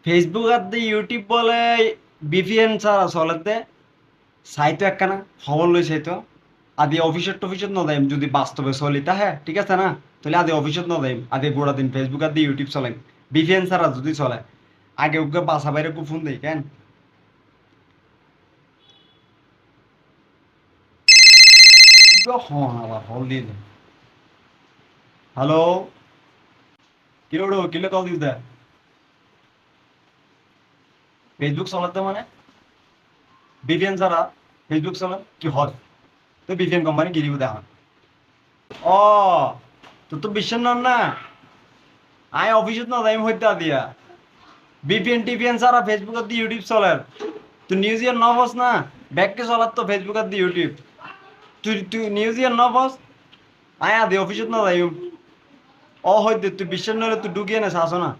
Facebook আর দি YouTube বলে বিপিএন ছাড়া চলেতে চাইতো একখানা খবর লই চাইতো আদি অফিসত টফিসত নদাইম যদি বাস্তবে চলিতা হ্যাঁ ঠিক আছে না তাহলে আদি অফিসত নদাইম আদি গোড়া দিন ফেসবুক আর দি ইউটিউব চলাইম বিপিএন ছাড়া যদি চলে আগে ওকে বাসা বাইরে ফোন দেই কেন হ্যাঁ আবার হল দিয়ে দে হ্যালো কিলো কিলো কল দিস দে ফেসবুক চলাতে মানে বিপিএন ছাড়া ফেসবুক চলে কি হয় তো বিপিএন কোম্পানি গিরিব দেখা ও তো বিশ্বাস নন না আয় অফিসত না যাইম হইতা দিয়া বিপিএন টিপিএন ছাড়া ফেসবুক আর দি ইউটিউব চলার তুই নিউজ ইয়ার নবস না ব্যাককে চলার তো ফেসবুক আর দি ইউটিউব তুই নিউজ ইয়ার নবস আয় আদি অফিসত না যাইম ও হইতে তুই বিশ্বাস নলে তুই ঢুকিয়ে না আসো না